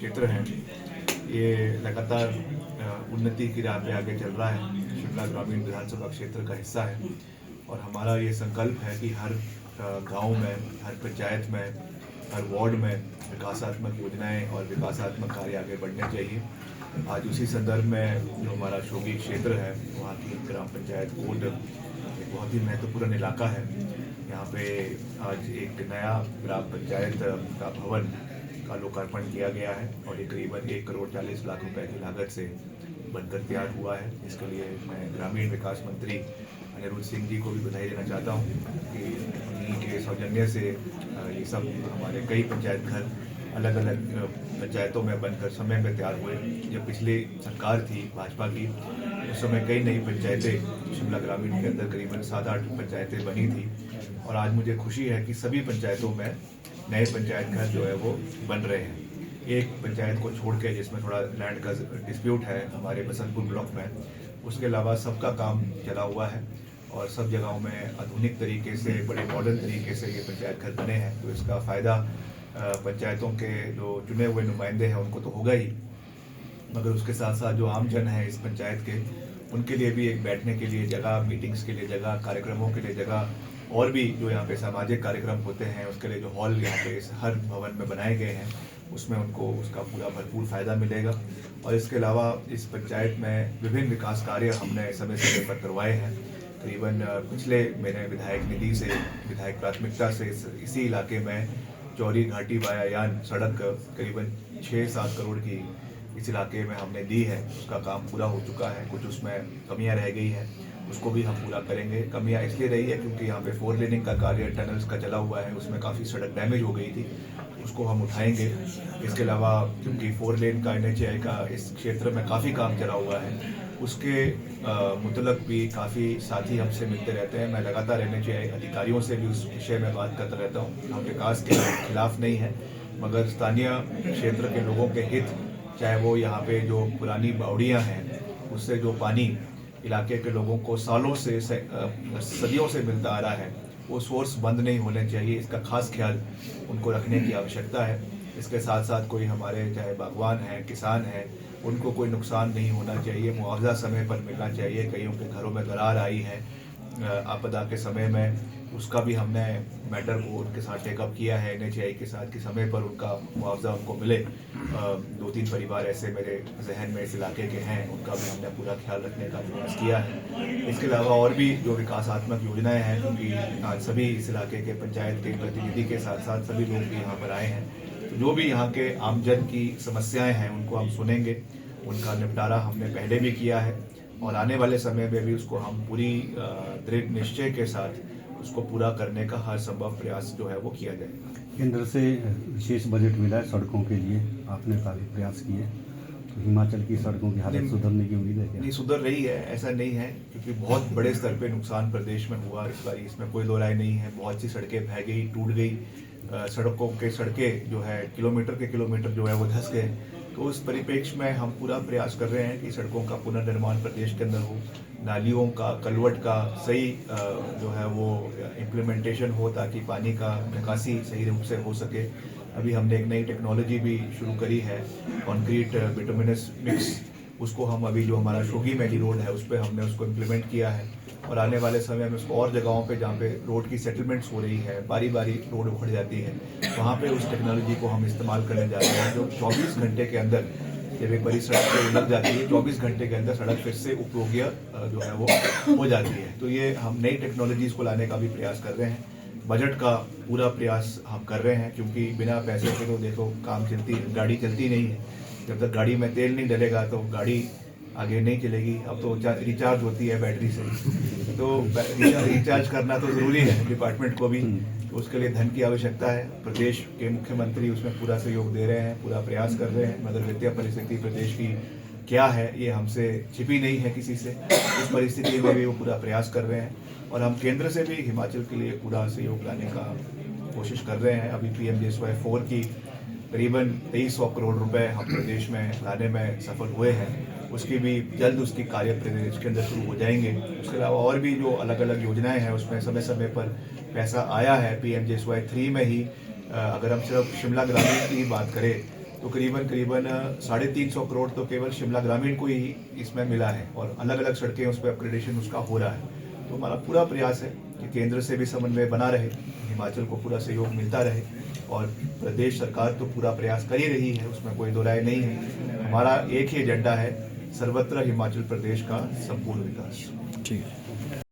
क्षेत्र है ये लगातार उन्नति की राह पे आगे चल रहा है। शिमला ग्रामीण विधानसभा क्षेत्र का हिस्सा है और हमारा ये संकल्प है कि हर गांव में, हर पंचायत में, हर वार्ड में विकासात्मक योजनाएं और विकासात्मक कार्य आगे बढ़ने चाहिए। आज उसी संदर्भ में जो हमारा शोगी क्षेत्र है, वहाँ की ग्राम पंचायत कोट एक बहुत ही महत्वपूर्ण इलाका है। यहाँ पे आज एक नया ग्राम पंचायत का भवन का लोकार्पण किया गया है और ये करीबन 1 करोड़ 40 लाख रुपए की लागत से बनकर तैयार हुआ है। इसके लिए मैं ग्रामीण विकास मंत्री अनिरुद्ध सिंह जी को भी बधाई देना चाहता हूँ कि उन्हीं के सौजन्य से ये सब हमारे कई पंचायत घर अलग अलग पंचायतों में बनकर समय में तैयार हुए। जब पिछली सरकार थी भाजपा की, उस समय कई नई पंचायतें शिमला ग्रामीण के अंदर करीबन 7-8 पंचायतें बनी थी और आज मुझे खुशी है कि सभी पंचायतों में नए पंचायत घर जो है वो बन रहे हैं। एक पंचायत को छोड़ के जिसमें थोड़ा लैंड का डिस्प्यूट है हमारे बसंतपुर ब्लॉक में, उसके अलावा सबका काम चला हुआ है और सब जगहों में आधुनिक तरीके से, बड़े मॉडर्न तरीके से ये पंचायत घर बने हैं। तो इसका फ़ायदा पंचायतों के जो चुने हुए नुमाइंदे हैं उनको तो होगा ही, मगर उसके साथ साथ जो आम जन है इस पंचायत के, उनके लिए भी एक बैठने के लिए जगह, मीटिंग्स के लिए जगह, कार्यक्रमों के लिए जगह और भी जो यहाँ पे सामाजिक कार्यक्रम होते हैं उसके लिए जो हॉल यहाँ पे इस हर भवन में बनाए गए हैं उसमें उनको उसका पूरा भरपूर फ़ायदा मिलेगा। और इसके अलावा इस पंचायत में विभिन्न विकास कार्य हमने समय समय पर करवाए हैं। करीबन पिछले महीने विधायक निधि से, विधायक प्राथमिकता से इसी इलाके में चौरी घाटी वाया यान सड़क करीबन 6-7 करोड़ की इस इलाके में हमने दी है। उसका काम पूरा हो चुका है, कुछ उसमें कमियां रह गई हैं, उसको भी हम पूरा करेंगे। कमियां इसलिए रही है क्योंकि यहाँ पे 4 लेनिंग का कार्य टनल्स का चला हुआ है, उसमें काफ़ी सड़क डैमेज हो गई थी, उसको हम उठाएंगे। इसके अलावा क्योंकि 4 लेन का NHAI का इस क्षेत्र में काफ़ी काम चला हुआ है, उसके मुतलक भी काफ़ी साथी हमसे मिलते रहते हैं। मैं लगातार NHAI अधिकारियों से भी उस विषय में बात करता रहता हूँ। हम विकास के खिलाफ नहीं हैं, मगर स्थानीय क्षेत्र के लोगों के हित, चाहे वो यहाँ पे जो पुरानी बावड़ियाँ हैं उससे जो पानी इलाके के लोगों को सालों से सदियों से मिलता आ रहा है, वो सोर्स बंद नहीं होने चाहिए। इसका खास ख्याल उनको रखने की आवश्यकता है। इसके साथ साथ कोई हमारे चाहे बागवान हैं, किसान हैं, उनको कोई नुकसान नहीं होना चाहिए, मुआवजा समय पर मिलना चाहिए। कईयों के घरों में दरार आई है आपदा के समय में, उसका भी हमने मैटर को उनके साथ टेकअप किया है NHAI के साथ कि समय पर उनका मुआवजा उनको मिले। 2-3 परिवार ऐसे मेरे जहन में इस इलाके के हैं, उनका भी हमने पूरा ख्याल रखने का प्रयास किया है। इसके अलावा और भी जो विकासात्मक योजनाएं हैं, क्योंकि आज सभी इस इलाके के पंचायत के प्रतिनिधि के साथ साथ सभी लोग भी यहाँ पर आए हैं, तो जो भी यहाँ के आमजन की समस्याएँ हैं उनको हम सुनेंगे। उनका निपटारा हमने पहले भी किया है और आने वाले समय में भी उसको हम पूरी दृढ़ निश्चय के साथ उसको पूरा करने का हर संभव प्रयास जो है वो किया जाएगा। केंद्र से विशेष बजट मिला है सड़कों के लिए, आपने काफ़ी प्रयास किए, तो हिमाचल की सड़कों की हालत सुधरने की उम्मीद है क्या? नहीं, सुधर रही है, ऐसा नहीं है, क्योंकि बहुत बड़े स्तर पे नुकसान प्रदेश में हुआ इस बार, इसमें कोई दो राय नहीं है। बहुत सी सड़कें बह गई, टूट गई, सड़कों के सड़कें जो है किलोमीटर के किलोमीटर जो है वो धंस गए। तो उस परिप्रेक्ष्य में हम पूरा प्रयास कर रहे हैं कि सड़कों का पुनर्निर्माण प्रदेश के अंदर हो, नालियों का, कलवट का सही जो है वो इम्प्लीमेंटेशन हो, ताकि पानी का निकासी सही रूप से हो सके। अभी हमने एक नई टेक्नोलॉजी भी शुरू करी है, कंक्रीट बिटुमिनस मिक्स, उसको हम अभी जो हमारा शोगी मैली रोड है उस पर हमने उसको इम्प्लीमेंट किया है और आने वाले समय में उसको और जगहों पे जहाँ पे रोड की सेटलमेंट्स हो रही है, बारी बारी रोड उखड़ जाती है, वहाँ पे उस टेक्नोलॉजी को हम इस्तेमाल करने जा रहे हैं, जो 24 घंटे के अंदर, जब एक बड़ी सड़क पे लग जाती है 24 घंटे के अंदर सड़क फिर से उपयोगी जो है वो हो जाती है। तो ये हम नई टेक्नोलॉजीज़ को लाने का भी प्रयास कर रहे हैं। बजट का पूरा प्रयास हम कर रहे हैं, क्योंकि बिना पैसे के तो देखो गाड़ी चलती नहीं है। जब तक गाड़ी में तेल नहीं डलेगा तो गाड़ी आगे नहीं चलेगी। अब तो रिचार्ज होती है बैटरी से, तो रिचार्ज करना तो ज़रूरी है डिपार्टमेंट को भी, तो उसके लिए धन की आवश्यकता है। प्रदेश के मुख्यमंत्री उसमें पूरा सहयोग दे रहे हैं, पूरा प्रयास कर रहे हैं, मगर वित्तीय परिस्थिति प्रदेश की क्या है ये हमसे छिपी नहीं है किसी से। उस परिस्थिति में भी वो पूरा प्रयास कर रहे हैं और हम केंद्र से भी हिमाचल के लिए पूरा सहयोग लाने का कोशिश कर रहे हैं। अभी PMJSY 4 की करीबन 2300 करोड़ रुपए हम प्रदेश में लाने में सफल हुए हैं, उसकी भी जल्द उसकी कार्य प्रदेश के अंदर शुरू हो जाएंगे। उसके अलावा और भी जो अलग अलग योजनाएं हैं उसमें समय समय पर पैसा आया है। PMJSY 3 में ही अगर हम सिर्फ शिमला ग्रामीण की बात करें तो करीबन 350 करोड़ तो केवल शिमला ग्रामीण को ही इसमें मिला है और अलग अलग सड़कें उस पर अपग्रेडेशन उसका हो रहा है। तो हमारा पूरा प्रयास है कि केंद्र से भी समन्वय बना रहे, हिमाचल को पूरा सहयोग मिलता रहे और प्रदेश सरकार तो पूरा प्रयास कर ही रही है, उसमें कोई दो राय नहीं है। हमारा एक ही एजेंडा है, सर्वत्र हिमाचल प्रदेश का संपूर्ण विकास। ठीक है।